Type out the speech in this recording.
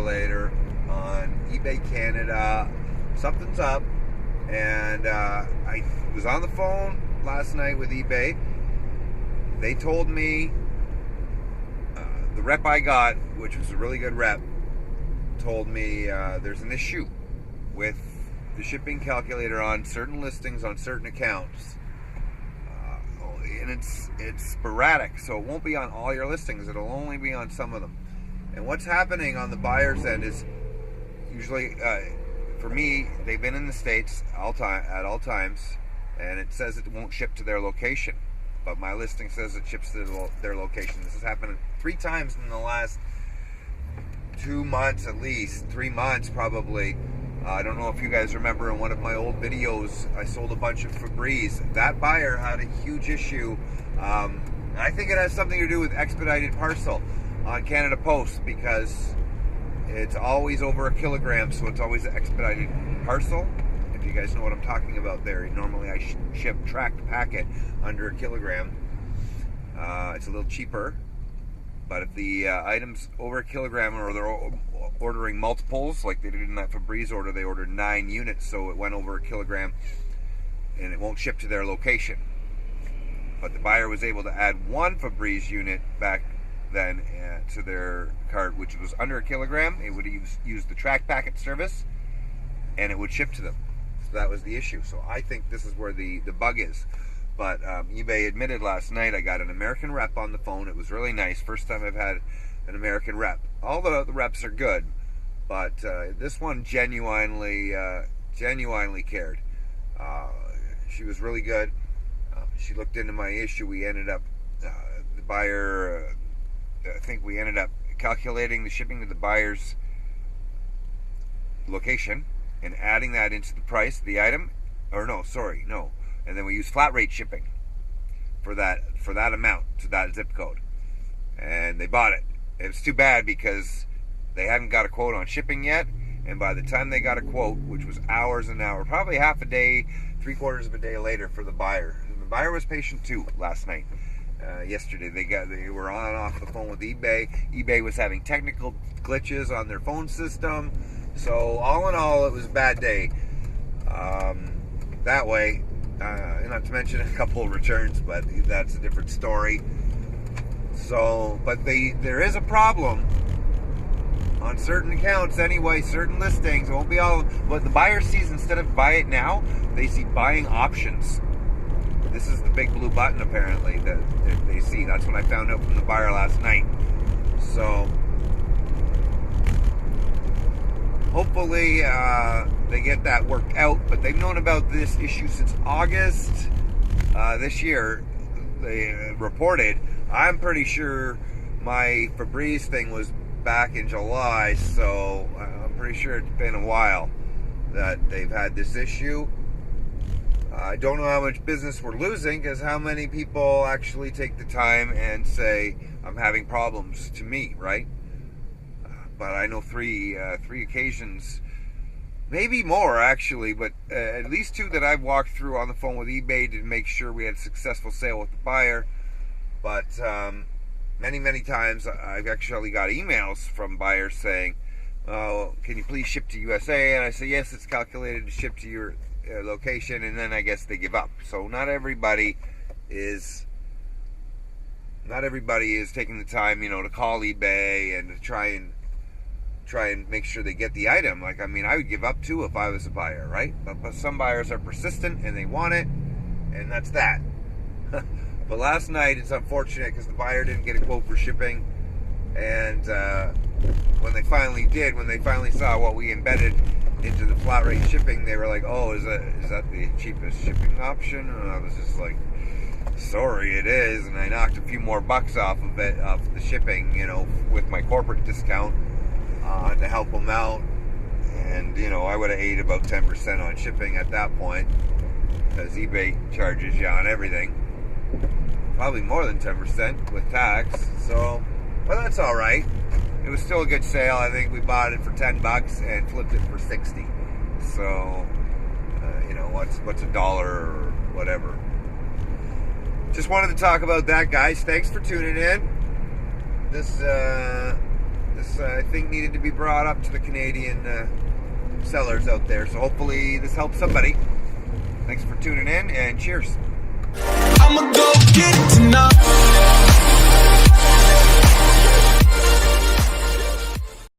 calculator on eBay Canada. Something's up, and I was on the phone last night with eBay. They told me the rep I got, which was a really good rep, told me there's an issue with the shipping calculator on certain listings on certain accounts, and it's sporadic, so it won't be on all your listings. It'll only be on some of them. And what's happening on the buyer's end is usually, for me, they've been in the States at all times, and it says it won't ship to their location, but my listing says it ships to their location. This has happened 3 times in the last 2 months, at least 3 months probably. I don't know if you guys remember, in one of my old videos, I sold a bunch of Febreze. That buyer had a huge issue. I think it has something to do with expedited parcel on Canada Post, because it's always over a kilogram, so it's always an expedited parcel. If you guys know what I'm talking about there, normally I ship tracked packet under a kilogram. It's a little cheaper, but if the item's over a kilogram, or they're ordering multiples, like they did in that Febreze order, they ordered 9 units, so it went over a kilogram, and it won't ship to their location. But the buyer was able to add 1 Febreze unit back then to their cart, which was under a kilogram. It would use the track packet service, and it would ship to them. So that was the issue. So I think this is where the bug is. But eBay admitted last night, I got an American rep on the phone. It was really nice. First time I've had an American rep. All the reps are good, but this one genuinely cared. She was really good. She looked into my issue. We ended up, the buyer, I think we ended up calculating the shipping to the buyer's location and adding that into the price of the item. Or no. And then we used flat rate shipping for that amount to that zip code, and they bought it. It was too bad because they hadn't got a quote on shipping yet, and by the time they got a quote, which was hours and hours, probably half a day, 3/4 of a day later for the buyer. And the buyer was patient too last night. Yesterday they were on and off the phone with eBay. eBay was having technical glitches on their phone system. So all in all, it was a bad day. That way, not to mention a couple of returns, but that's a different story. So, but there is a problem on certain accounts anyway, certain listings. It won't be all. What the buyer sees, instead of buy it now, they see buying options. This is the big blue button apparently that they see. That's what I found out from the buyer last night. So hopefully they get that worked out. But they've known about this issue since August this year. They reported. I'm pretty sure my Febreze thing was back in July, so I'm pretty sure it's been a while that they've had this issue. I don't know how much business we're losing, because how many people actually take the time and say, I'm having problems to me, right? But I know three occasions, maybe more actually, but at least 2 that I've walked through on the phone with eBay to make sure we had a successful sale with the buyer. But many times I've actually got emails from buyers saying, oh, can you please ship to USA? And I say, yes, it's calculated to ship to your location, and then I guess they give up. So not everybody is taking the time, to call eBay and to try and make sure they get the item. Like, I mean, I would give up too if I was a buyer, right? But some buyers are persistent and they want it, and that's that. But last night, it's unfortunate because the buyer didn't get a quote for shipping, and when they finally saw what we embedded into the flat rate shipping, they were like, oh, is that the cheapest shipping option? And I was just like, sorry, it is. And I knocked a few more bucks off of the shipping, with my corporate discount to help them out. And I would have ate about 10% on shipping at that point, because eBay charges you on everything, probably more than 10% with tax. So, but that's all right. It was still a good sale. I think we bought it for $10 and flipped it for $60. So, what's $1 or whatever. Just wanted to talk about that, guys. Thanks for tuning in. This This I think needed to be brought up to the Canadian sellers out there. So hopefully this helps somebody. Thanks for tuning in, and cheers. I'ma go get